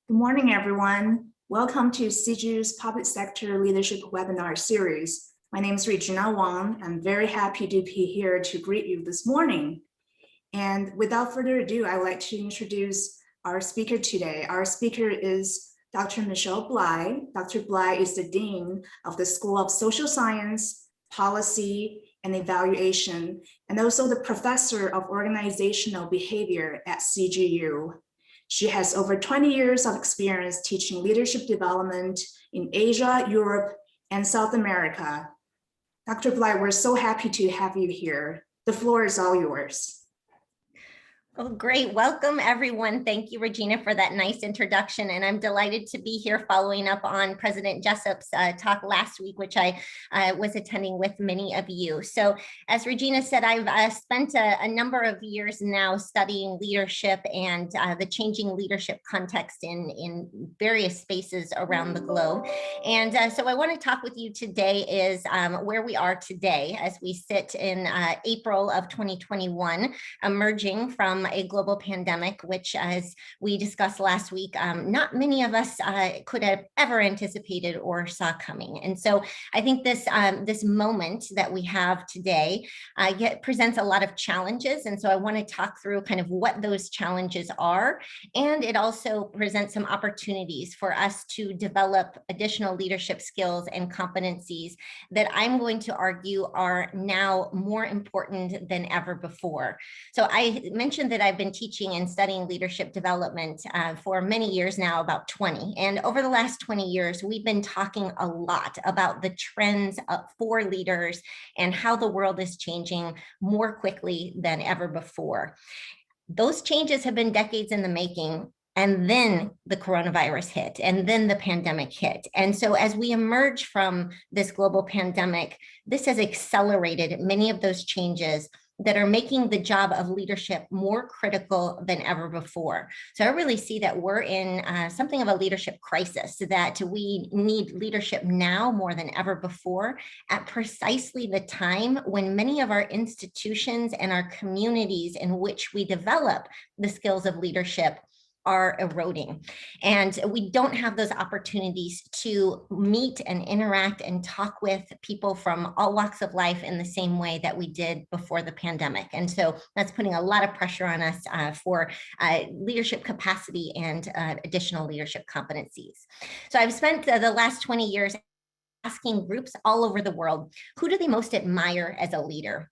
Good morning, everyone. Welcome to CGU's Public Sector Leadership Webinar Series. My name is Regina Wang. I'm very happy to be here to greet you this morning. And without further ado, I'd like to introduce our speaker today. Our speaker is Dr. Michelle Bligh. Dr. Bligh is the Dean of the School of Social Science, Policy, and Evaluation, and also the Professor of Organizational Behavior at CGU. She has over 20 years of experience teaching leadership development in Asia, Europe, and South America. Dr. Bligh, we're so happy to have you here. The floor is all yours. Oh, great. Welcome, everyone. Thank you, Regina, for that nice introduction. And I'm delighted to be here following up on President Jessup's talk last week, which I was attending with many of you. So as Regina said, I've spent a number of years now studying leadership and the changing leadership context in various spaces around the globe. And so I want to talk with you today is where we are today as we sit in April of 2021, emerging from a global pandemic, which, as we discussed last week, not many of us could have ever anticipated or saw coming. And so I think this moment that we have today presents a lot of challenges. And so I want to talk through kind of what those challenges are. And it also presents some opportunities for us to develop additional leadership skills and competencies that I'm going to argue are now more important than ever before. So I mentioned that I've been teaching and studying leadership development for many years now, about 20. And over the last 20 years, we've been talking a lot about the trends for leaders and how the world is changing more quickly than ever before. Those changes have been decades in the making. And then the coronavirus hit, and then the pandemic hit. And so as we emerge from this global pandemic, this has accelerated many of those changes that are making the job of leadership more critical than ever before. So I really see that we're in something of a leadership crisis, that we need leadership now more than ever before at precisely the time when many of our institutions and our communities in which we develop the skills of leadership are eroding. And we don't have those opportunities to meet and interact and talk with people from all walks of life in the same way that we did before the pandemic. And so that's putting a lot of pressure on us for leadership capacity and additional leadership competencies. So I've spent the last 20 years asking groups all over the world, who do they most admire as a leader?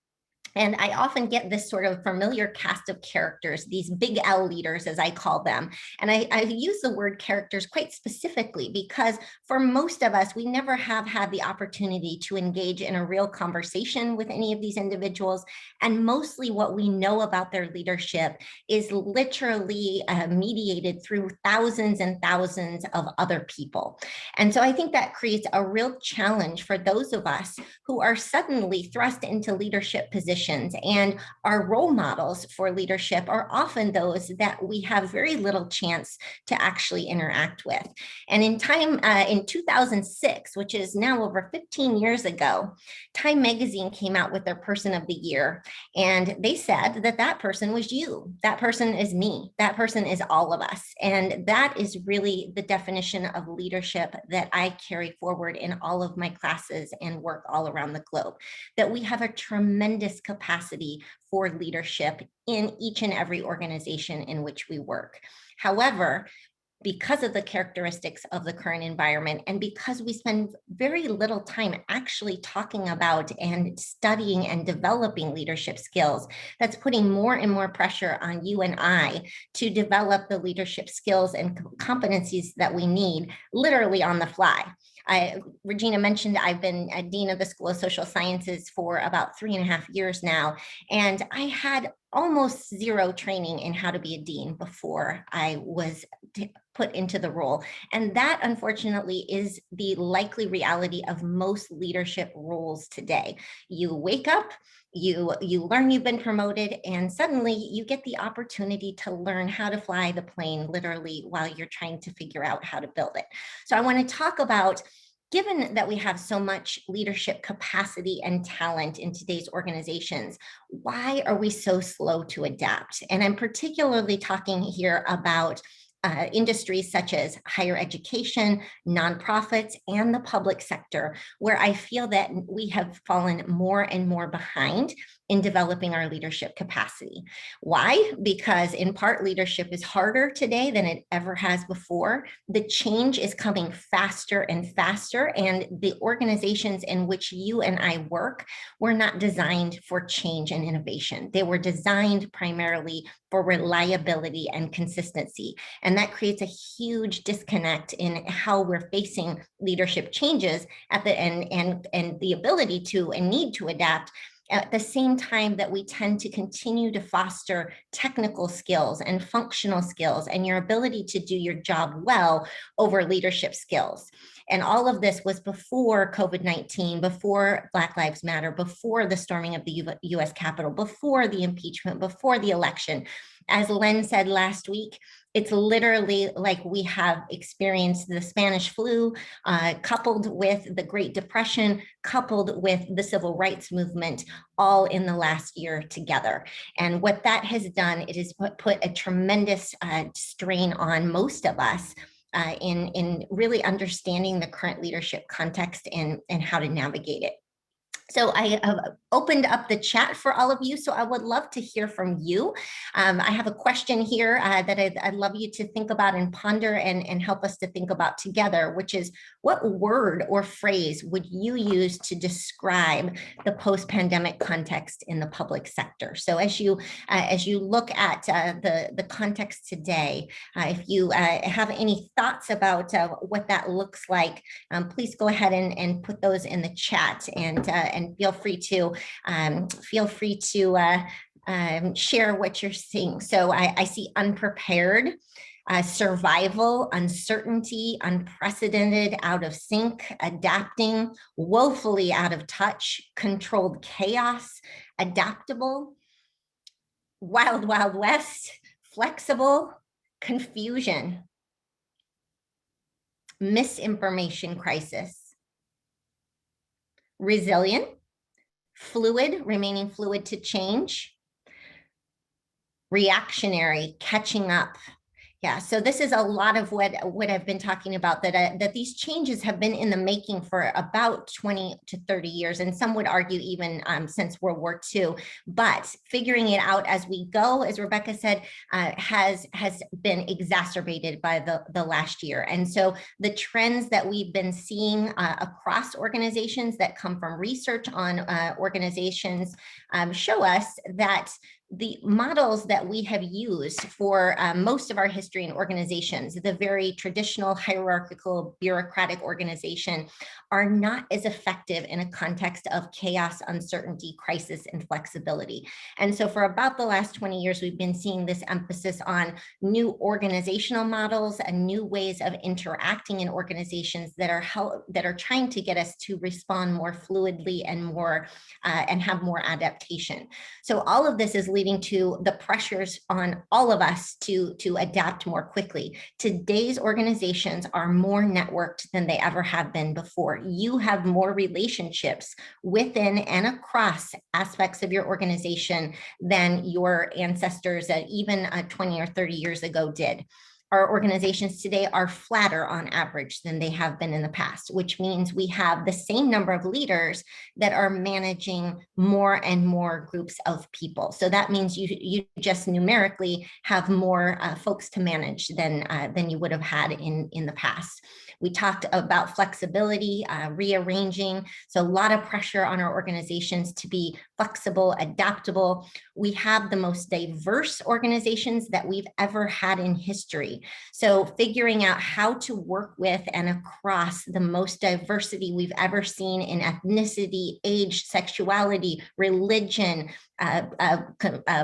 And I often get this sort of familiar cast of characters, these big L leaders, as I call them. And I use the word characters quite specifically because for most of us, we never have had the opportunity to engage in a real conversation with any of these individuals. And mostly what we know about their leadership is literally mediated through thousands and thousands of other people. And so I think that creates a real challenge for those of us who are suddenly thrust into leadership positions. And our role models for leadership are often those that we have very little chance to actually interact with. And in 2006, which is now over 15 years ago, Time magazine came out with their Person of the Year. And they said that that person was you. That person is me. That person is all of us. And that is really the definition of leadership that I carry forward in all of my classes and work all around the globe, that we have a tremendous capacity for leadership in each and every organization in which we work. However, because of the characteristics of the current environment, and because we spend very little time actually talking about and studying and developing leadership skills, that's putting more and more pressure on you and I to develop the leadership skills and competencies that we need literally on the fly. Regina mentioned I've been a dean of the School of Social Sciences for about 3.5 years now, and I had almost zero training in how to be a dean before I was put into the role. And that, unfortunately, is the likely reality of most leadership roles today. You wake up, you learn you've been promoted, and suddenly you get the opportunity to learn how to fly the plane literally while you're trying to figure out how to build it. So I want to talk about, given that we have so much leadership capacity and talent in today's organizations, why are we so slow to adapt? And I'm particularly talking here about industries such as higher education, nonprofits, and the public sector, where I feel that we have fallen more and more behind in developing our leadership capacity. Why? Because in part, leadership is harder today than it ever has before. The change is coming faster and faster, and the organizations in which you and I work were not designed for change and innovation. They were designed primarily for reliability and consistency. And that creates a huge disconnect in how we're facing leadership changes at the end, and the ability to and need to adapt at the same time that we tend to continue to foster technical skills and functional skills and your ability to do your job well over leadership skills. And all of this was before COVID-19, before Black Lives Matter, before the storming of the US Capitol, before the impeachment, before the election. As Len said last week, it's literally like we have experienced the Spanish flu, coupled with the Great Depression, coupled with the Civil Rights Movement, all in the last year together. And what that has done, it has put a tremendous strain on most of us in really understanding the current leadership context and how to navigate it. So I have opened up the chat for all of you, so I would love to hear from you. I have a question here that I'd love you to think about and ponder and help us to think about together, which is, what word or phrase would you use to describe the post-pandemic context in the public sector? So as you look at the context today, if you have any thoughts about what that looks like, please go ahead and put those in the chat, and feel free to share what you're seeing. So I see unprepared, survival, uncertainty, unprecedented, out of sync, adapting, woefully out of touch, controlled chaos, adaptable, wild, wild west, flexible, confusion, misinformation crisis, resilient, fluid, remaining fluid to change, reactionary, catching up. Yeah, so this is a lot of what I've been talking about, that these changes have been in the making for about 20 to 30 years, and some would argue even since World War II. But figuring it out as we go, as Rebecca said, has been exacerbated by the last year. And so the trends that we've been seeing across organizations that come from research on organizations show us that the models that we have used for most of our history in organizations, the very traditional hierarchical bureaucratic organization, are not as effective in a context of chaos, uncertainty, crisis, and flexibility. And so for about the last 20 years, we've been seeing this emphasis on new organizational models and new ways of interacting in organizations that are trying to get us to respond more fluidly and more and have more adaptation. So all of this is leading to the pressures on all of us to adapt more quickly. Today's organizations are more networked than they ever have been before. You have more relationships within and across aspects of your organization than your ancestors even 20 or 30 years ago did. Our organizations today are flatter on average than they have been in the past, which means we have the same number of leaders that are managing more and more groups of people. So that means you just numerically have more folks to manage than you would have had in the past. We talked about flexibility, rearranging. So a lot of pressure on our organizations to be flexible, adaptable. We have the most diverse organizations that we've ever had in history. So figuring out how to work with and across the most diversity we've ever seen in ethnicity, age, sexuality, religion,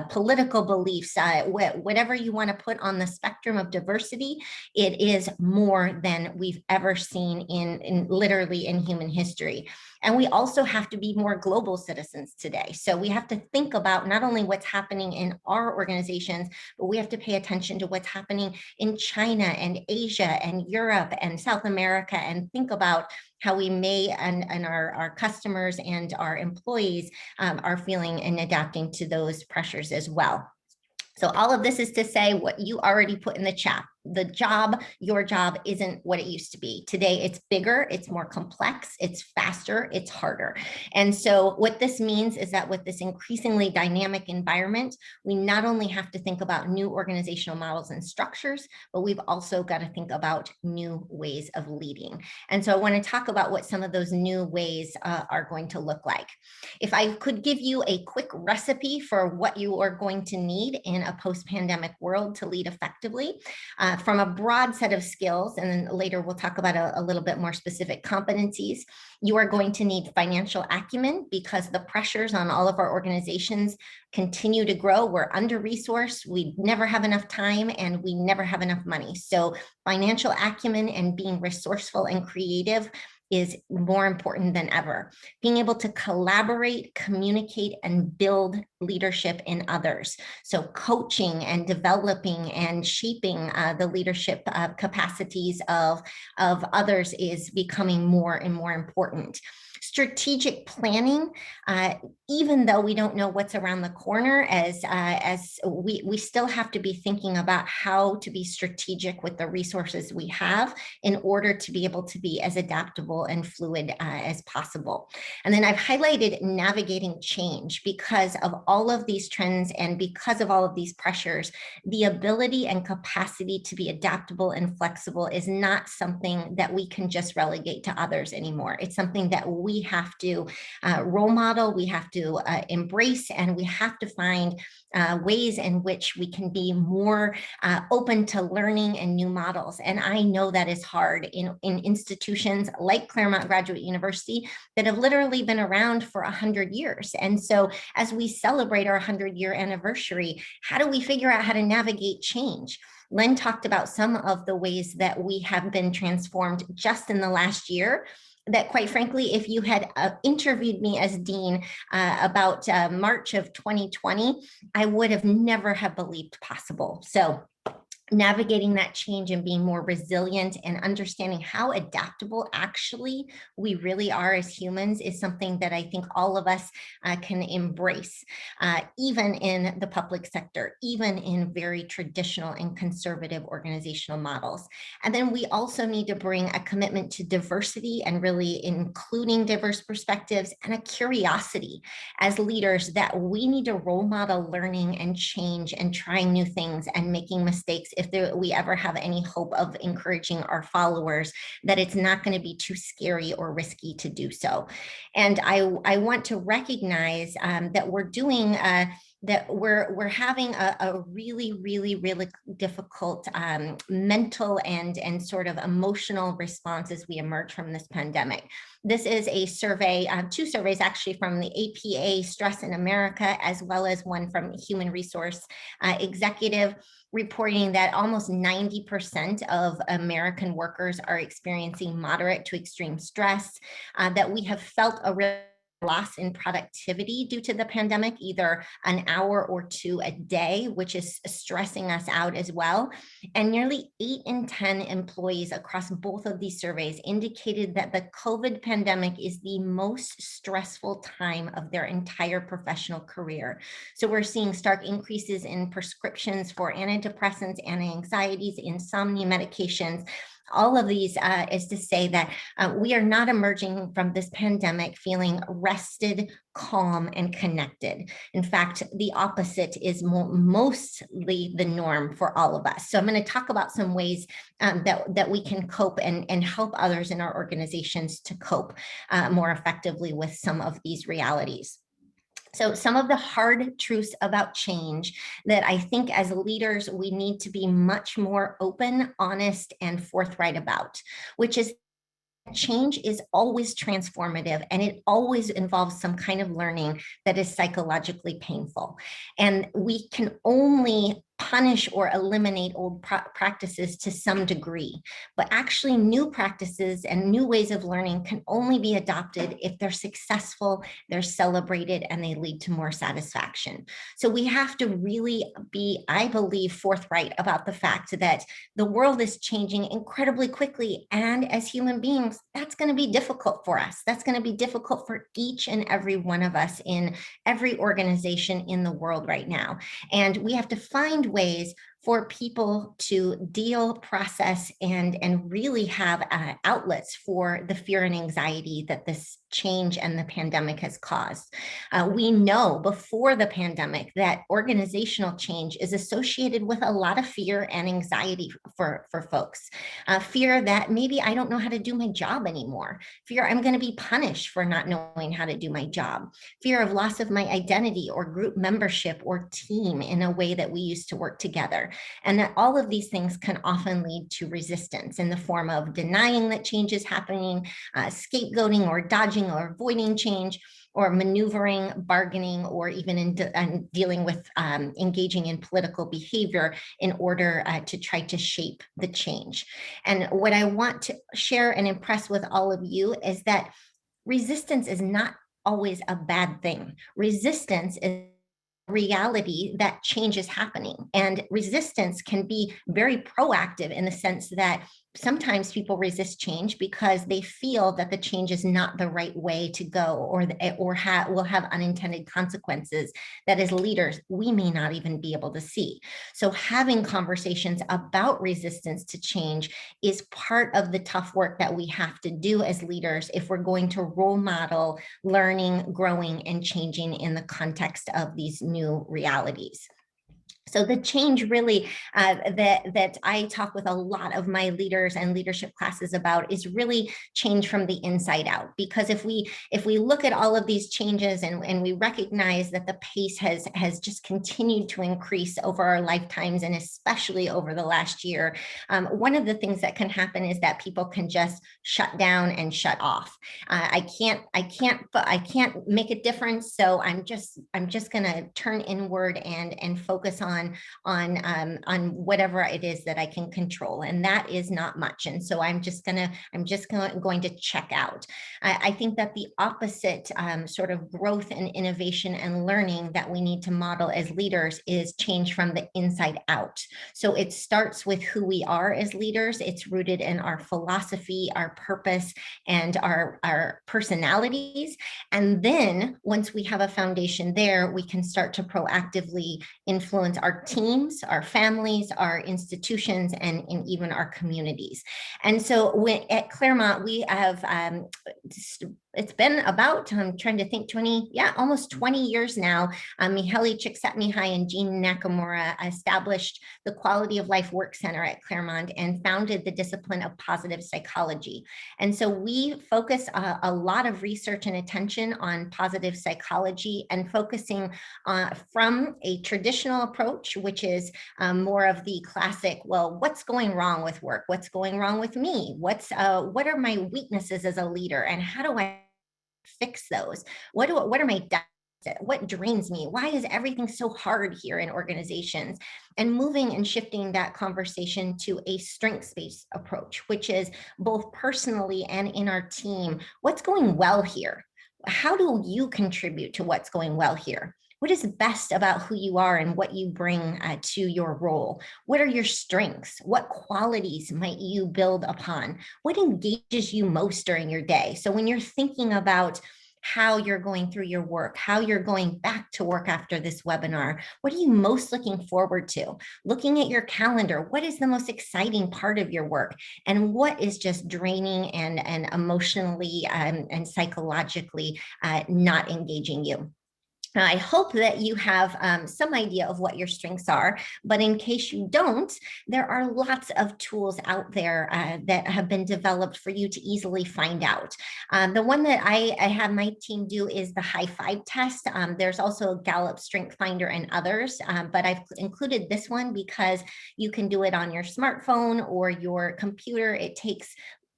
political beliefs, whatever you want to put on the spectrum of diversity, it is more than we've ever seen in literally in human history. And we also have to be more global citizens today. So we have to think about not only what's happening in our organizations, but we have to pay attention to what's happening in China and Asia and Europe and South America, and think about how we may and our customers and our employees are feeling and adapting to those pressures as well. So all of this is to say what you already put in the chat. your job isn't what it used to be. Today, it's bigger, it's more complex, it's faster, it's harder. And so what this means is that with this increasingly dynamic environment, we not only have to think about new organizational models and structures, but we've also got to think about new ways of leading. And so I want to talk about what some of those new ways are going to look like. If I could give you a quick recipe for what you are going to need in a post-pandemic world to lead effectively, from a broad set of skills, and then later we'll talk about a little bit more specific competencies, you are going to need financial acumen because the pressures on all of our organizations continue to grow. We're under-resourced, we never have enough time, and we never have enough money. So financial acumen and being resourceful and creative is more important than ever. Being able to collaborate, communicate, and build leadership in others. So coaching and developing and shaping the leadership capacities of others is becoming more and more important. Strategic planning, even though we don't know what's around the corner, as we still have to be thinking about how to be strategic with the resources we have in order to be able to be as adaptable and fluid as possible. And then I've highlighted navigating change because of all of these trends and because of all of these pressures. The ability and capacity to be adaptable and flexible is not something that we can just relegate to others anymore. It's something that we have to role model, we have to embrace, and we have to find ways in which we can be more open to learning and new models. And I know that is hard in institutions like Claremont Graduate University that have literally been around for 100 years. And so as we celebrate our 100-year anniversary, how do we figure out how to navigate change? Len talked about some of the ways that we have been transformed just in the last year, that quite frankly, if you had interviewed me as dean about March of 2020, I would have never have believed possible. So navigating that change and being more resilient and understanding how adaptable actually we really are as humans is something that I think all of us can embrace, even in the public sector, even in very traditional and conservative organizational models. And then we also need to bring a commitment to diversity and really including diverse perspectives and a curiosity as leaders that we need to role model learning and change and trying new things and making mistakes if we ever have any hope of encouraging our followers that it's not going to be too scary or risky to do so. And I want to recognize that we're doing that we're having a really difficult mental and sort of emotional response as we emerge from this pandemic. This is a survey, two surveys actually from the APA Stress in America, as well as one from Human Resource Executive, reporting that almost 90% of American workers are experiencing moderate to extreme stress, that we have felt a real loss in productivity due to the pandemic, either an hour or two a day, which is stressing us out as well. And nearly 8 in 10 employees across both of these surveys indicated that the COVID pandemic is the most stressful time of their entire professional career. So we're seeing stark increases in prescriptions for antidepressants, anti-anxieties, insomnia medications. All of these is to say that we are not emerging from this pandemic feeling rested, calm, and connected. In fact, the opposite is mostly the norm for all of us. So I'm going to talk about some ways that we can cope and help others in our organizations to cope more effectively with some of these realities. So some of the hard truths about change that I think as leaders, we need to be much more open, honest, and forthright about, which is change is always transformative and it always involves some kind of learning that is psychologically painful. And we can only punish or eliminate old practices to some degree, but actually new practices and new ways of learning can only be adopted if they're successful, they're celebrated, and they lead to more satisfaction. So we have to really be, I believe, forthright about the fact that the world is changing incredibly quickly. And as human beings, that's going to be difficult for us. That's going to be difficult for each and every one of us in every organization in the world right now. And we have to find ways for people to deal, process, and really have outlets for the fear and anxiety that this change and the pandemic has caused. We know before the pandemic that organizational change is associated with a lot of fear and anxiety for folks. Fear that maybe I don't know how to do my job anymore. Fear I'm going to be punished for not knowing how to do my job. Fear of loss of my identity or group membership or team in a way that we used to work together. And that all of these things can often lead to resistance in the form of denying that change is happening, scapegoating or dodging or avoiding change, or maneuvering, bargaining, or even in dealing with engaging in political behavior in order to try to shape the change. And what I want to share and impress with all of you is that resistance is not always a bad thing. Resistance is reality that change is happening, and resistance can be very proactive in the sense that sometimes people resist change because they feel that the change is not the right way to go, or will have unintended consequences that as leaders we may not even be able to see. So having conversations about resistance to change is part of the tough work that we have to do as leaders if we're going to role model learning, growing, and changing in the context of these new realities. So the change really that I talk with a lot of my leaders and leadership classes about is really change from the inside out. Because if we look at all of these changes and we recognize that the pace has just continued to increase over our lifetimes, and especially over the last year, one of the things that can happen is that people can just shut down and shut off. I can't make a difference, so I'm just going to turn inward and focus on whatever it is that I can control, and that is not much. And so I'm just going to check out. I think that the opposite sort of growth and innovation and learning that we need to model as leaders is change from the inside out. So it starts with who we are as leaders. It's rooted in our philosophy, our purpose, and our personalities. And then once we have a foundation there, we can start to proactively influence our teams, our families, our institutions, and even our communities. And so at Claremont, we have, it's been about, I'm trying to think, almost 20 years now. Mihaly Csikszentmihalyi and Jean Nakamura established the Quality of Life Work Center at Claremont and founded the discipline of positive psychology. And so we focus a lot of research and attention on positive psychology, and focusing from a traditional approach, which is more of the classic, well, what's going wrong with work? What's going wrong with me? What are my weaknesses as a leader, and how do I fix those? What are my deficits? What drains me? Why is everything so hard here in organizations? And moving and shifting that conversation to a strengths-based approach, which is both personally and in our team, what's going well here? How do you contribute to what's going well here? What is best about who you are and what you bring to your role? What are your strengths? What qualities might you build upon? What engages you most during your day? So when you're thinking about how you're going through your work, how you're going back to work after this webinar, what are you most looking forward to? Looking at your calendar, what is the most exciting part of your work? And what is just draining and emotionally and psychologically not engaging you? I hope that you have some idea of what your strengths are, but in case you don't, there are lots of tools out there that have been developed for you to easily find out. The one that I have my team do is the high five test. There's also a Gallup Strength Finder and others, but I've included this one because you can do it on your smartphone or your computer. It takes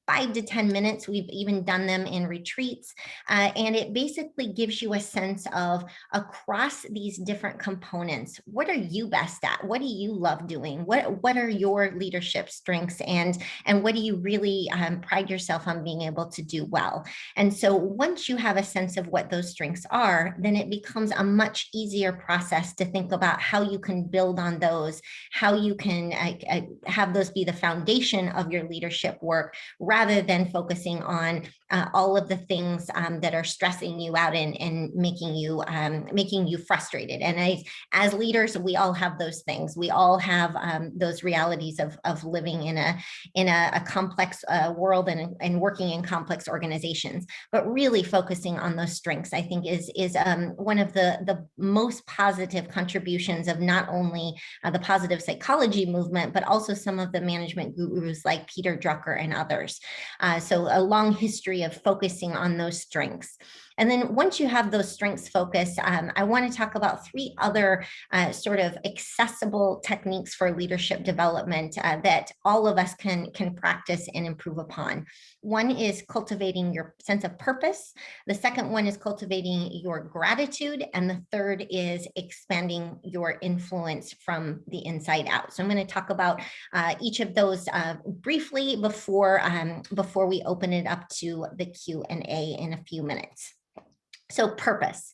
5 to 10 minutes. We've even done them in retreats. And it basically gives you a sense of, across these different components, what are you best at? What do you love doing? What are your leadership strengths? And what do you really pride yourself on being able to do well? And so once you have a sense of what those strengths are, then it becomes a much easier process to think about how you can build on those, how you can have those be the foundation of your leadership work, rather rather than focusing on all of the things that are stressing you out and making you frustrated. And as leaders, we all have those things. We all have those realities of living in a complex world and working in complex organizations. But really focusing on those strengths, I think, is one of the most positive contributions of not only the positive psychology movement, but also some of the management gurus like Peter Drucker and others. So a long history of focusing on those strengths. And then once you have those strengths focused, I want to talk about 3 other sort of accessible techniques for leadership development that all of us can practice and improve upon. One is cultivating your sense of purpose. The second one is cultivating your gratitude. And the third is expanding your influence from the inside out. So I'm going to talk about each of those briefly before we open it up to the Q&A in a few minutes. So purpose.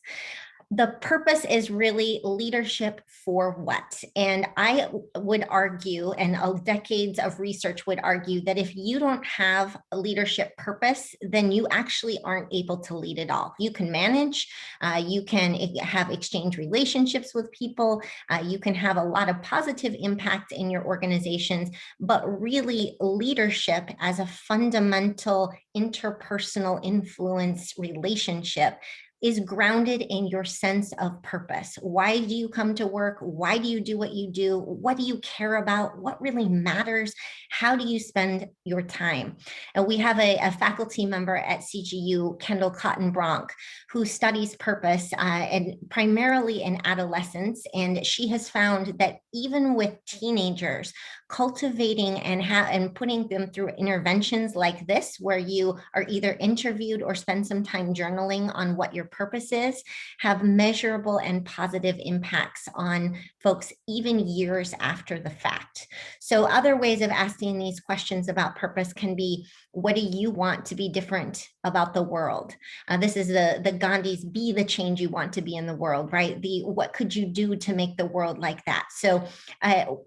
The purpose is really leadership for what? And I would argue, and decades of research would argue, that if you don't have a leadership purpose, then you actually aren't able to lead at all. You can manage, you can have exchange relationships with people, you can have a lot of positive impact in your organizations, but really leadership as a fundamental interpersonal influence relationship is grounded in your sense of purpose. Why do you come to work? Why do you do what you do? What do you care about? What really matters? How do you spend your time? And we have a faculty member at CGU, Kendall Cotton-Bronk, who studies purpose and primarily in adolescence. And she has found that even with teenagers, cultivating and putting them through interventions like this, where you are either interviewed or spend some time journaling on what your purpose is, have measurable and positive impacts on folks even years after the fact. So other ways of asking these questions about purpose can be, what do you want to be different about the world? This is the Gandhi's be the change you want to be in the world, right? What could you do to make the world like that? So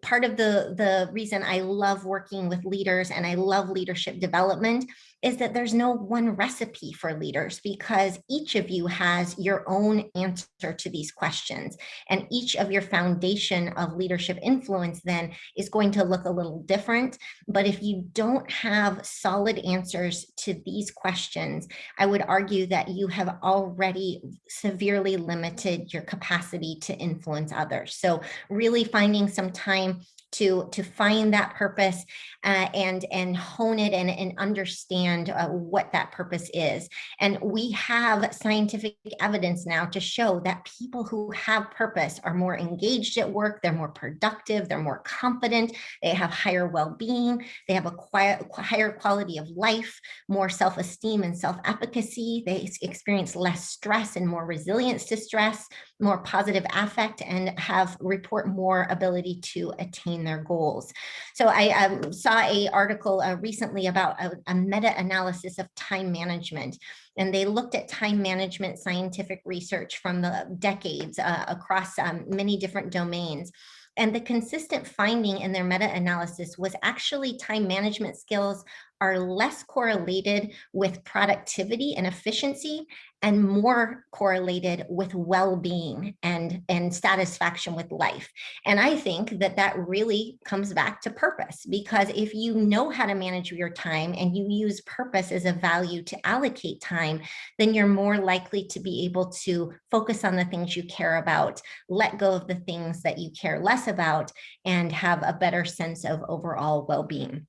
part of the reason I love working with leaders and I love leadership development is that there's no one recipe for leaders, because each of you has your own answer to these questions. And each of your foundation of leadership influence then is going to look a little different. But if you don't have solid answers to these questions, I would argue that you have already severely limited your capacity to influence others. So really finding some time to find that purpose and hone it and understand what that purpose is. And we have scientific evidence now to show that people who have purpose are more engaged at work, they're more productive, they're more confident, they have higher well-being, they have a higher quality of life, more self-esteem and self-efficacy, they experience less stress and more resilience to stress, more positive affect, and report more ability to attain their goals. So I saw an article recently about a meta-analysis of time management, and they looked at time management scientific research from the decades across many different domains. And the consistent finding in their meta-analysis was actually time management skills are less correlated with productivity and efficiency and more correlated with well-being and satisfaction with life. And I think that that really comes back to purpose, because if you know how to manage your time and you use purpose as a value to allocate time, then you're more likely to be able to focus on the things you care about, let go of the things that you care less about, and have a better sense of overall well-being.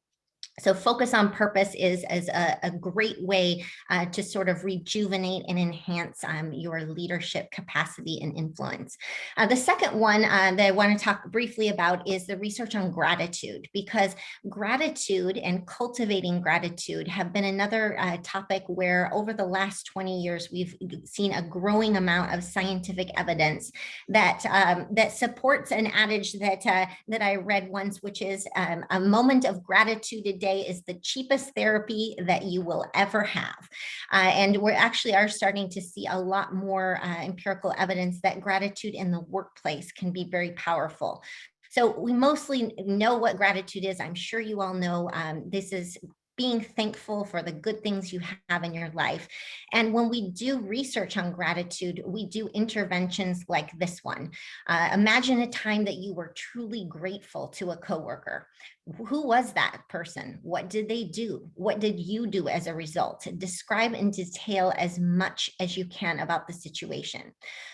So focus on purpose is a great way to sort of rejuvenate and enhance your leadership capacity and influence. The second one that I want to talk briefly about is the research on gratitude, because gratitude and cultivating gratitude have been another topic where over the last 20 years, we've seen a growing amount of scientific evidence that supports an adage that I read once, which is a moment of gratitude a day is the cheapest therapy that you will ever have. And we actually are starting to see a lot more empirical evidence that gratitude in the workplace can be very powerful. So we mostly know what gratitude is. I'm sure you all know this is being thankful for the good things you have in your life. And when we do research on gratitude, we do interventions like this one. Imagine a time that you were truly grateful to a coworker. Who was that person? What did they do? What did you do as a result? Describe in detail as much as you can about the situation.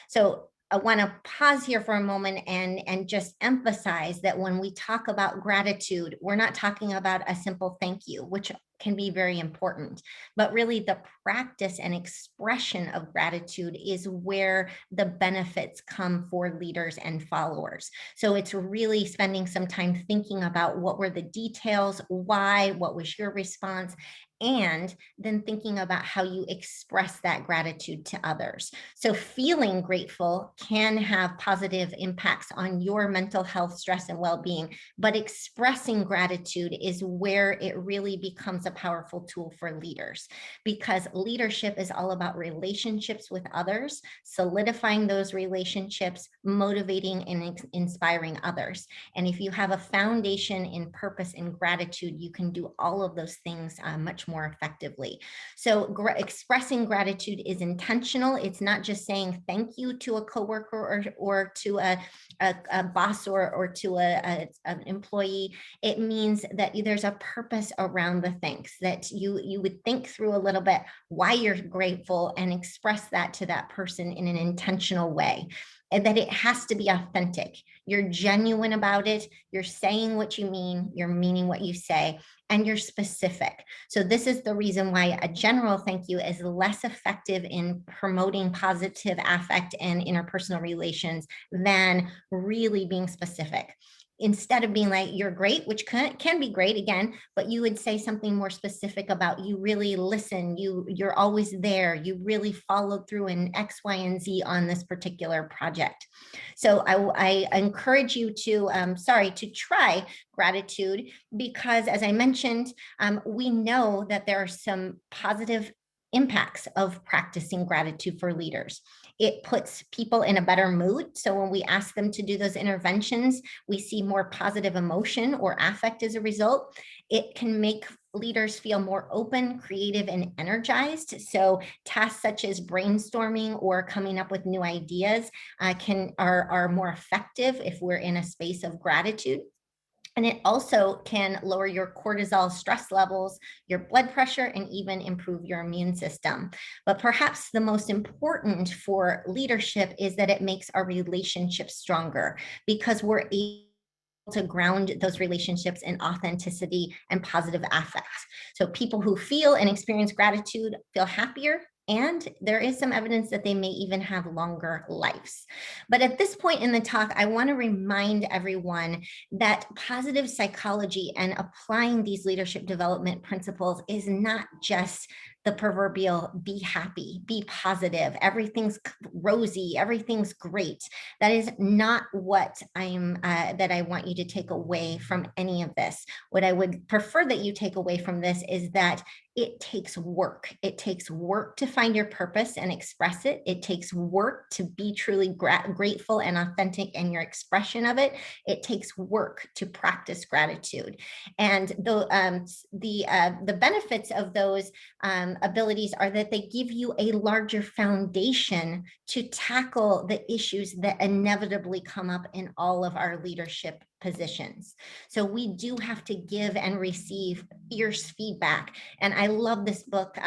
So I want to pause here for a moment and just emphasize that when we talk about gratitude, we're not talking about a simple thank you, which can be very important, but really the practice and expression of gratitude is where the benefits come for leaders and followers. So it's really spending some time thinking about what were the details, why, what was your response, and then thinking about how you express that gratitude to others. So feeling grateful can have positive impacts on your mental health, stress, and well-being, but expressing gratitude is where it really becomes a powerful tool for leaders, because leadership is all about relationships with others, solidifying those relationships, motivating and inspiring others. And if you have a foundation in purpose and gratitude, you can do all of those things much more effectively. So expressing gratitude is intentional. It's not just saying thank you to a coworker or to a boss or to an employee. It means that there's a purpose around the thanks, that you would think through a little bit why you're grateful and express that to that person in an intentional way. And that it has to be authentic. You're genuine about it. You're saying what you mean. You're meaning what you say, and you're specific. So this is the reason why a general thank you is less effective in promoting positive affect and interpersonal relations than really being specific. Instead of being like, you're great, which can be great again, but you would say something more specific about you really listen, you're always there, you really followed through in X, Y, and Z on this particular project. So I encourage you to, to try gratitude, because as I mentioned, we know that there are some positive impacts of practicing gratitude for leaders. It puts people in a better mood. So when we ask them to do those interventions, we see more positive emotion or affect as a result. It can make leaders feel more open, creative, and energized. So tasks such as brainstorming or coming up with new ideas are more effective if we're in a space of gratitude. And it also can lower your cortisol stress levels, your blood pressure, and even improve your immune system. But perhaps the most important for leadership is that it makes our relationships stronger, because we're able to ground those relationships in authenticity and positive affects. So people who feel and experience gratitude feel happier, and there is some evidence that they may even have longer lives. But at this point in the talk, I want to remind everyone that positive psychology and applying these leadership development principles is not just the proverbial be happy, be positive, everything's rosy, everything's great. That is not what that I want you to take away from any of this. What I would prefer that you take away from this is that it takes work. It takes work to find your purpose and express it. It takes work to be truly grateful and authentic in your expression of it. It takes work to practice gratitude. And the benefits of those abilities are that they give you a larger foundation to tackle the issues that inevitably come up in all of our leadership positions. So we do have to give and receive fierce feedback. And I love this book,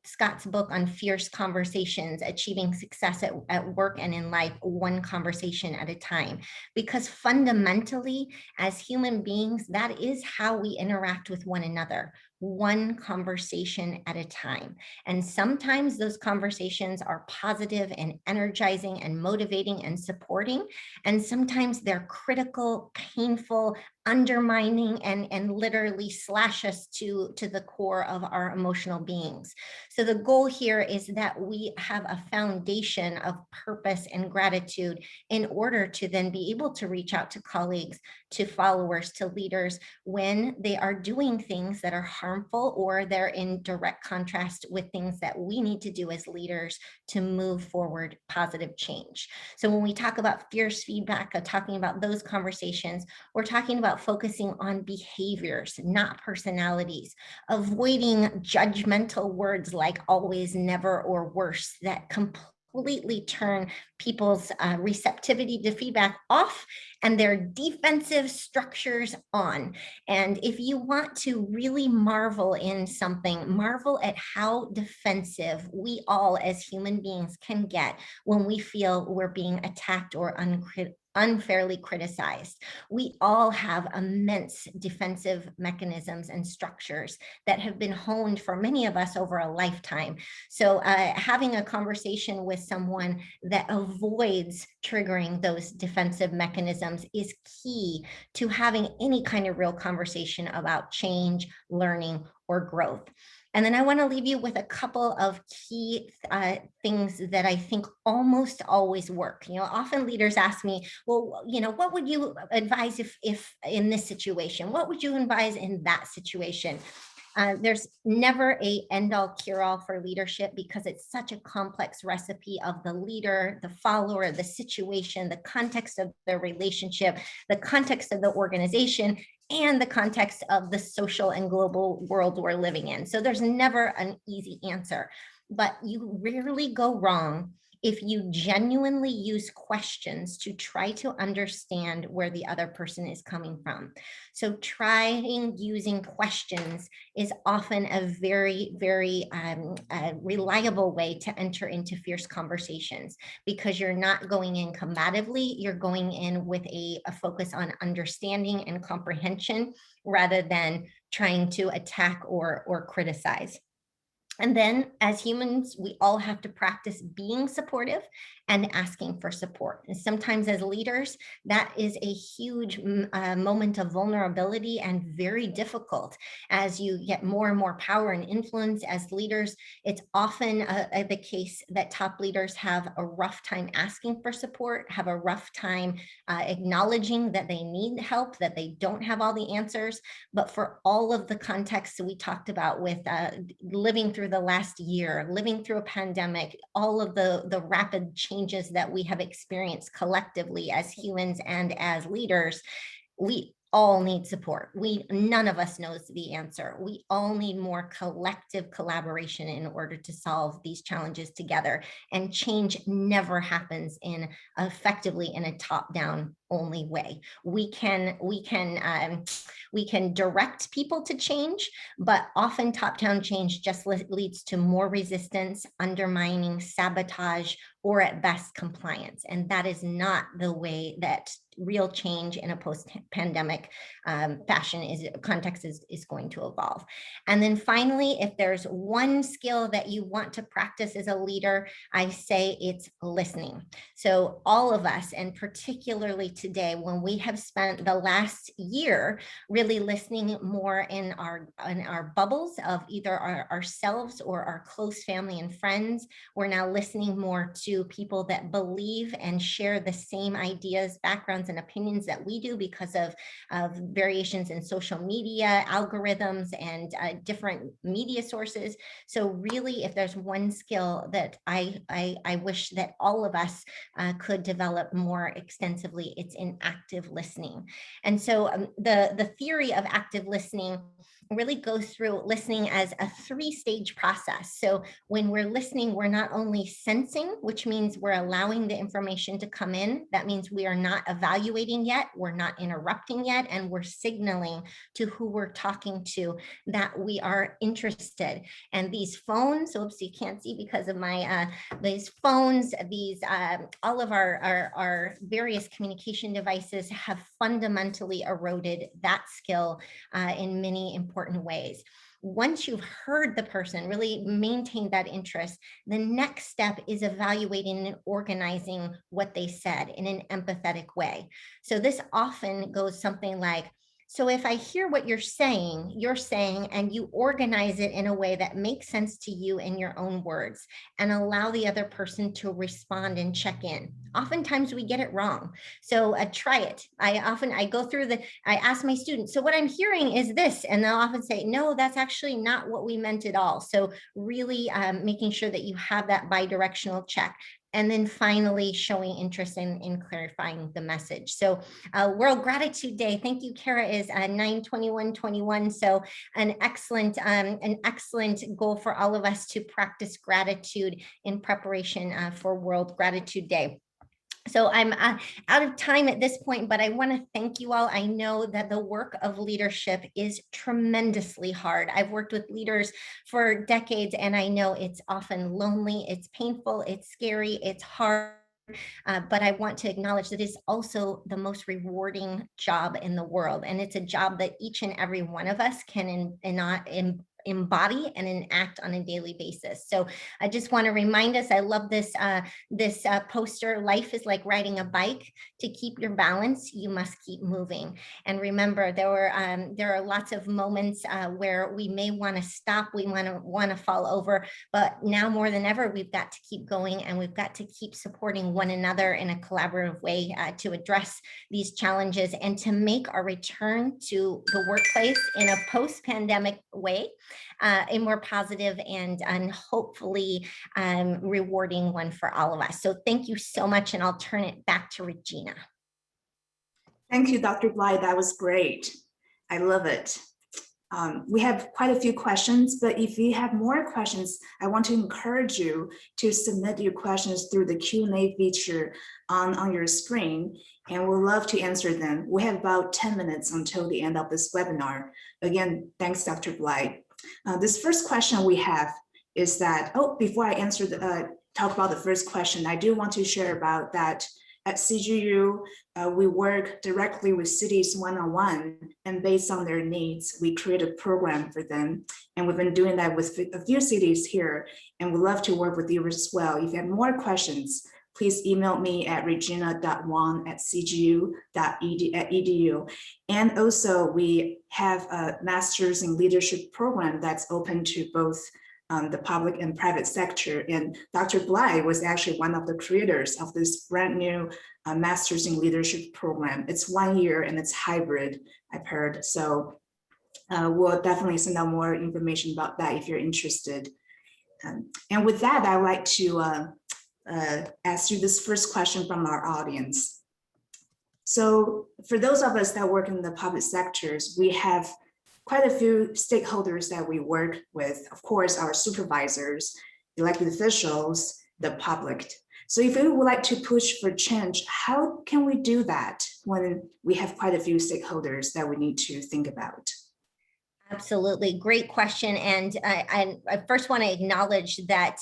Scott's book on fierce conversations, achieving success at work and in life, one conversation at a time. Because fundamentally, as human beings, that is how we interact with one another, one conversation at a time. And sometimes those conversations are positive and energizing and motivating and supporting. And sometimes they're critical, painful, undermining, and literally slash us to the core of our emotional beings. So the goal here is that we have a foundation of purpose and gratitude in order to then be able to reach out to colleagues, to followers, to leaders when they are doing things that are harmful or they're in direct contrast with things that we need to do as leaders to move forward positive change. So when we talk about fierce feedback, talking about those conversations, we're talking about about focusing on behaviors, not personalities, avoiding judgmental words like always, never, or worse that completely turn people's receptivity to feedback off and their defensive structures on. And if you want to really marvel in something, marvel at how defensive we all as human beings can get when we feel we're being attacked or unfairly criticized. We all have immense defensive mechanisms and structures that have been honed for many of us over a lifetime. So having a conversation with someone that avoids triggering those defensive mechanisms is key to having any kind of real conversation about change, learning, or growth. And then I want to leave you with a couple of key things that I think almost always work. Often leaders ask me, well, what would you advise if in this situation? What would you advise in that situation? There's never a end-all cure-all for leadership because it's such a complex recipe of the leader, the follower, the situation, the context of the relationship, the context of the organization, and the context of the social and global world we're living in. So there's never an easy answer, but you rarely go wrong if you genuinely use questions to try to understand where the other person is coming from. So trying using questions is often a very, very reliable way to enter into fierce conversations because you're not going in combatively, you're going in with a focus on understanding and comprehension rather than trying to attack or criticize. And then as humans, we all have to practice being supportive and asking for support. And sometimes as leaders, that is a huge moment of vulnerability and very difficult. As you get more and more power and influence as leaders, it's often the case that top leaders have a rough time asking for support, have a rough time acknowledging that they need help, that they don't have all the answers. But for all of the contexts that we talked about with living through the last year, living through a pandemic, all of the rapid changes that we have experienced collectively as humans and as leaders, we all need support. None of us knows the answer. We all need more collective collaboration in order to solve these challenges together. And change never happens effectively in a top-down only way. We can direct people to change, but often top-down change just leads to more resistance, undermining, sabotage, or at best compliance. And that is not the way that real change in a post-pandemic context is going to evolve. And then finally, if there's one skill that you want to practice as a leader, I say it's listening. So all of us, and particularly today, when we have spent the last year really listening more in our bubbles of either ourselves or our close family and friends, we're now listening more to people that believe and share the same ideas, backgrounds, and opinions that we do because of variations in social media, algorithms, and different media sources. So really, if there's one skill that I wish that all of us could develop more extensively, it's in active listening. And so the theory of active listening really goes through listening as a three-stage process. So when we're listening, we're not only sensing, which means we're allowing the information to come in. That means we are not evaluating yet, we're not interrupting yet, and we're signaling to who we're talking to that we are interested. And these phones, oops, you can't see because of my, these phones, all of our various communication devices have fundamentally eroded that skill in many important ways. Once you've heard the person, really maintain that interest, the next step is evaluating and organizing what they said in an empathetic way. So this often goes something like, so if I hear what you're saying, and you organize it in a way that makes sense to you in your own words and allow the other person to respond and check in. Oftentimes we get it wrong. So try it. I go through I ask my students, so what I'm hearing is this, and they'll often say, no, that's actually not what we meant at all. So really making sure that you have that bidirectional check. and then finally showing interest in clarifying the message. So World Gratitude Day, thank you, Kara, is 9/21/21. So an excellent goal for all of us to practice gratitude in preparation for World Gratitude Day. So I'm out of time at this point, but I want to thank you all. I know that the work of leadership is tremendously hard. I've worked with leaders for decades, and I know it's often lonely, it's painful, it's scary, it's hard. But I want to acknowledge that it's also the most rewarding job in the world. And it's a job that each and every one of us can embody and enact on a daily basis. So I just want to remind us, I love this poster, life is like riding a bike. To keep your balance, you must keep moving. And remember, there are lots of moments where we may want to stop, we want to fall over, but now more than ever, we've got to keep going, and we've got to keep supporting one another in a collaborative way to address these challenges and to make our return to the workplace in a post-pandemic way a more positive and hopefully rewarding one for all of us. So thank you so much, and I'll turn it back to Regina. Thank you, Dr. Bligh. That was great. I love it. We have quite a few questions, but if you have more questions, I want to encourage you to submit your questions through the Q&A feature on your screen, and we'll love to answer them. We have about 10 minutes until the end of this webinar. Again, thanks, Dr. Bligh. This first question we have is that, before I talk about the first question, I do want to share about that at CGU, we work directly with cities one-on-one, and based on their needs, we create a program for them. And we've been doing that with a few cities here, and we'd love to work with you as well. If you have more questions, please email me at regina.wong@cgu.edu. And also, we have a Master's in Leadership program that's open to both the public and private sector. And Dr. Bligh was actually one of the creators of this brand new Master's in Leadership program. It's 1 year and it's hybrid, I've heard. So we'll definitely send out more information about that if you're interested. And with that, I'd like to ask you this first question from our audience. So for those of us that work in the public sectors, we have quite a few stakeholders that we work with, of course, our supervisors, elected officials, the public. So if we would like to push for change, how can we do that when we have quite a few stakeholders that we need to think about? Absolutely. Great question. And I first want to acknowledge that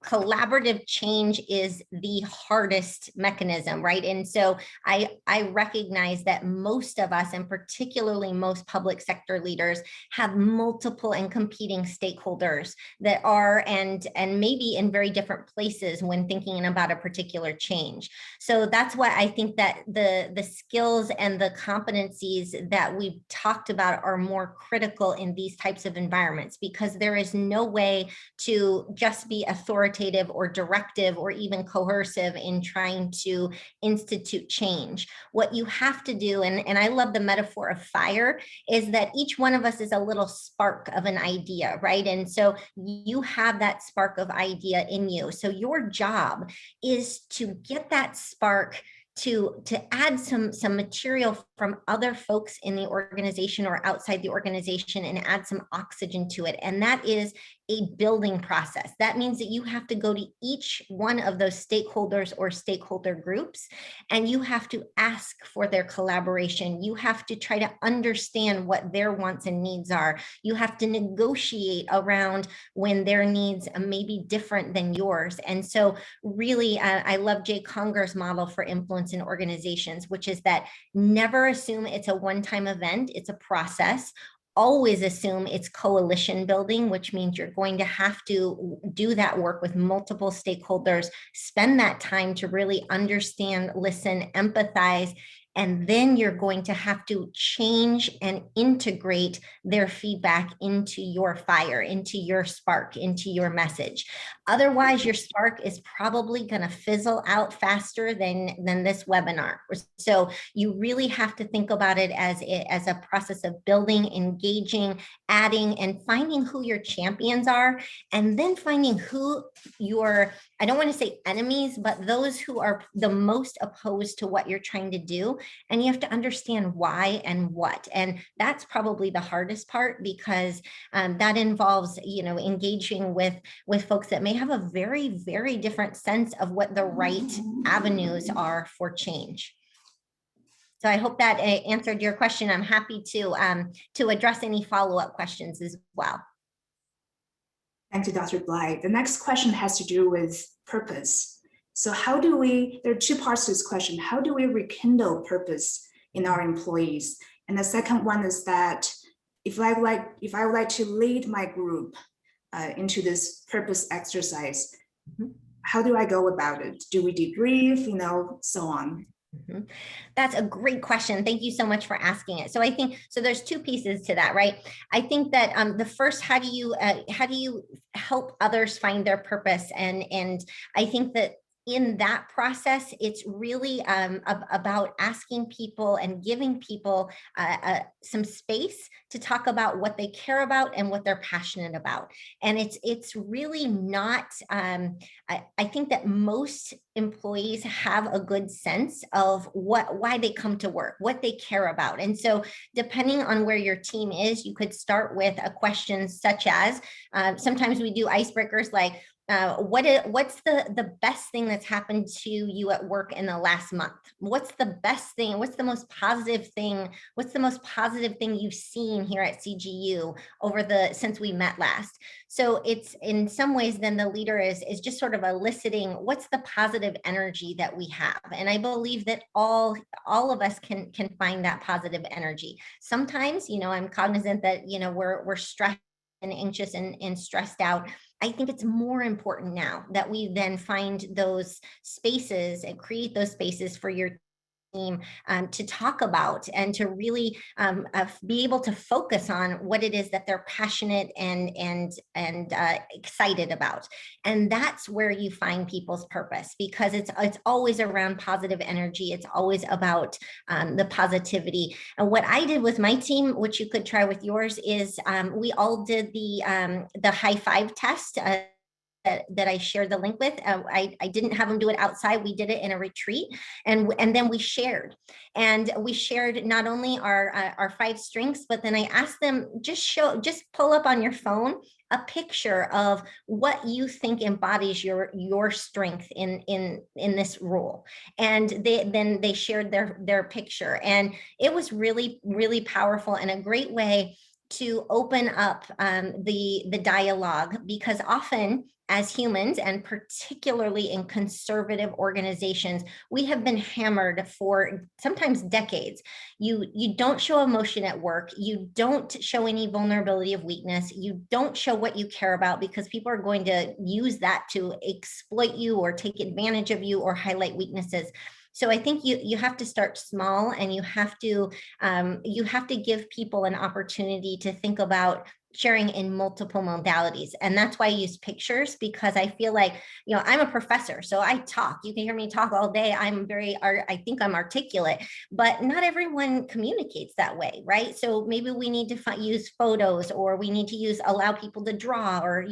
collaborative change is the hardest mechanism, right? And so I recognize that most of us, and particularly most public sector leaders, have multiple and competing stakeholders that are and maybe in very different places when thinking about a particular change. So that's why I think that the skills and the competencies that we've talked about are more critical in these types of environments, because there is no way to just be authoritative or directive or even coercive in trying to institute change. What you have to do, and I love the metaphor of fire, is that each one of us is a little spark of an idea, right? And so you have that spark of idea in you. So your job is to get that spark to add some material from other folks in the organization or outside the organization and add some oxygen to it. And that is a building process. That means that you have to go to each one of those stakeholders or stakeholder groups, and you have to ask for their collaboration. You have to try to understand what their wants and needs are. You have to negotiate around when their needs may be different than yours. And so really, I love Jay Conger's model for influence in organizations, which is that never assume it's a one-time event, it's a process. Always assume it's coalition building, which means you're going to have to do that work with multiple stakeholders, spend that time to really understand, listen, empathize, and then you're going to have to change and integrate their feedback into your fire, into your spark, into your message. Otherwise, your spark is probably going to fizzle out faster than this webinar. So you really have to think about it as a process of building, engaging, adding, and finding who your champions are, and then finding who your I don't want to say enemies, but those who are the most opposed to what you're trying to do. And you have to understand why and what. And that's probably the hardest part, because that involves, engaging with folks that may have a very, very different sense of what the right avenues are for change. So I hope that answered your question. I'm happy to address any follow-up questions as well. Thank you, Dr. Bligh. The next question has to do with purpose. So there are two parts to this question. How do we rekindle purpose in our employees? And the second one is that if I would like to lead my group into this purpose exercise, how do I go about it? Do we debrief, so on? That's a great question. Thank you so much for asking it. So I think, there's two pieces to that, right? I think that the first, how do you help others find their purpose? And I think that in that process, it's really about asking people and giving people some space to talk about what they care about and what they're passionate about. And it's really not, I think that most employees have a good sense of why they come to work, what they care about. And so depending on where your team is, you could start with a question such as, sometimes we do icebreakers like, what's the best thing that's happened to you at work in the last month? What's the best thing? What's the most positive thing? What's the most positive thing you've seen here at CGU since we met last? So it's in some ways, then the leader is just sort of eliciting what's the positive energy that we have. And I believe that all of us can find that positive energy. Sometimes, I'm cognizant that, we're stressed and anxious and stressed out. I think it's more important now that we then find those spaces and create those spaces for your team to talk about and to really be able to focus on what it is that they're passionate and excited about. And that's where you find people's purpose, because it's always around positive energy. It's always about the positivity. And what I did with my team, which you could try with yours, is we all did the high five test. That I shared the link with. I didn't have them do it outside. We did it in a retreat, and then we shared. And we shared not only our 5 strengths, but then I asked them, just pull up on your phone a picture of what you think embodies your strength in this role. And they shared their picture. And it was really, really powerful and a great way to open up the dialogue, because often as humans, and particularly in conservative organizations, we have been hammered for sometimes decades. You don't show emotion at work. You don't show any vulnerability of weakness. You don't show what you care about, because people are going to use that to exploit you or take advantage of you or highlight weaknesses. So I think you have to start small, and you have to give people an opportunity to think about sharing in multiple modalities. And that's why I use pictures, because I feel like, I'm a professor, so I talk. You can hear me talk all day. I think I'm articulate, but not everyone communicates that way, right? So maybe we need to use photos, or we need to allow people to draw, or,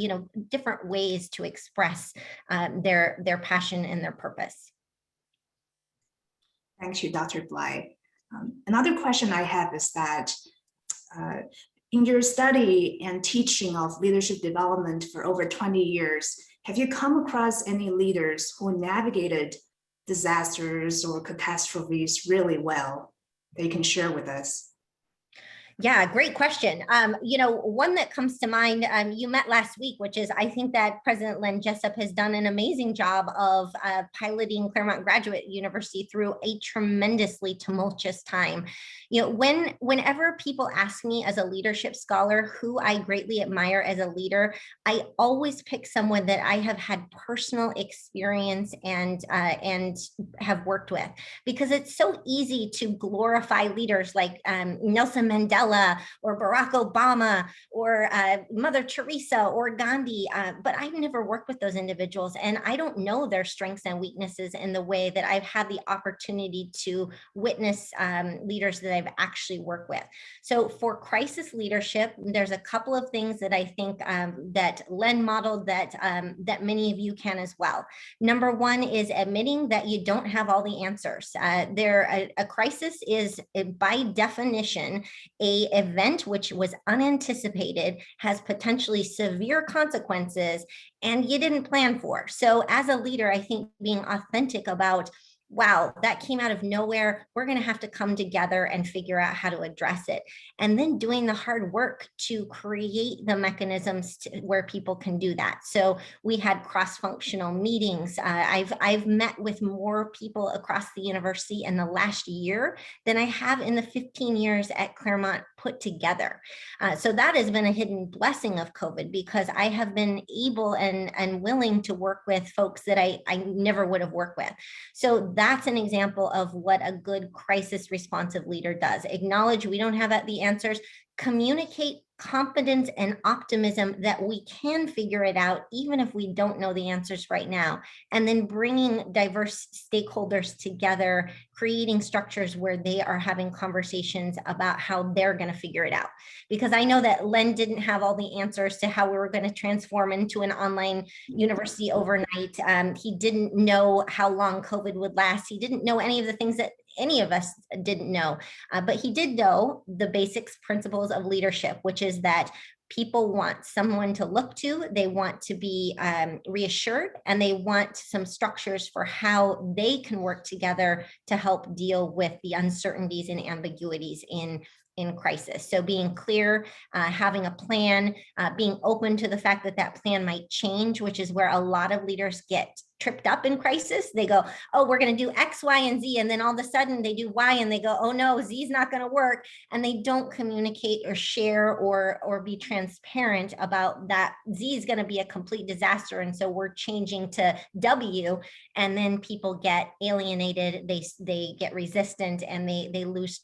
different ways to express their passion and their purpose. Thank you, Dr. Bligh. Another question I have is that in your study and teaching of leadership development for over 20 years, have you come across any leaders who navigated disasters or catastrophes really well that you can share with us? Yeah, great question. One that comes to mind, you met last week, which is, I think that President Len Jessup has done an amazing job of piloting Claremont Graduate University through a tremendously tumultuous time. Whenever people ask me as a leadership scholar who I greatly admire as a leader, I always pick someone that I have had personal experience and have worked with, because it's so easy to glorify leaders like Nelson Mandela Mandela or Barack Obama or Mother Teresa or Gandhi, but I've never worked with those individuals, and I don't know their strengths and weaknesses in the way that I've had the opportunity to witness leaders that I've actually worked with. So for crisis leadership, there's a couple of things that I think that Len modeled that that many of you can as well. Number one is admitting that you don't have all the answers. A crisis is, by definition, a event which was unanticipated, has potentially severe consequences, and you didn't plan for. So as a leader, I think being authentic about, wow, that came out of nowhere. We're going to have to come together and figure out how to address it. And then doing the hard work to create the mechanisms where people can do that. So we had cross-functional meetings. I've met with more people across the university in the last year than I have in the 15 years at Claremont put together. So that has been a hidden blessing of COVID, because I have been able and willing to work with folks that I never would have worked with. So that's an example of what a good crisis responsive leader does. Acknowledge we don't have the answers, communicate confidence and optimism that we can figure it out, even if we don't know the answers right now, and then bringing diverse stakeholders together, creating structures where they are having conversations about how they're going to figure it out. Because I know that Len didn't have all the answers to how we were going to transform into an online university overnight. He didn't know how long COVID would last. He didn't know any of the things that any of us didn't know, but he did know the basics principles of leadership, which is that people want someone to look to, they want to be reassured, and they want some structures for how they can work together to help deal with the uncertainties and ambiguities in crisis. So being clear, having a plan, being open to the fact that that plan might change, which is where a lot of leaders get tripped up in crisis. They go, oh, we're going to do X, Y, and Z. And then all of a sudden they do Y and they go, oh no, Z is not going to work. And they don't communicate or share or be transparent about that Z is going to be a complete disaster. And so we're changing to W, and then people get alienated. They get resistant, and they lose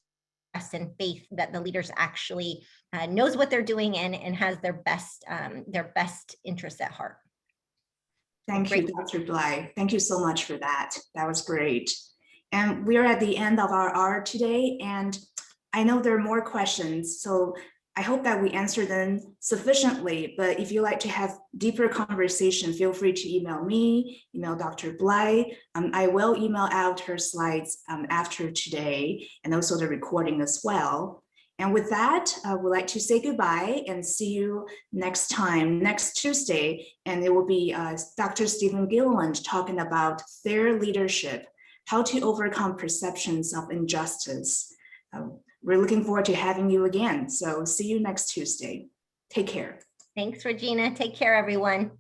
trust and faith that the leaders actually knows what they're doing and has their best interests at heart. Thank you, Dr. Bligh. Thank you so much for that. That was great. And we're at the end of our hour today, and I know there are more questions, so I hope that we answer them sufficiently. But if you'd like to have deeper conversation, feel free to email me, email Dr. Bligh. I will email out her slides after today, and also the recording as well. And with that, we'd like to say goodbye and see you next time, next Tuesday. And it will be Dr. Stephen Gilliland talking about fair leadership, how to overcome perceptions of injustice. We're looking forward to having you again. So see you next Tuesday. Take care. Thanks, Regina. Take care, everyone.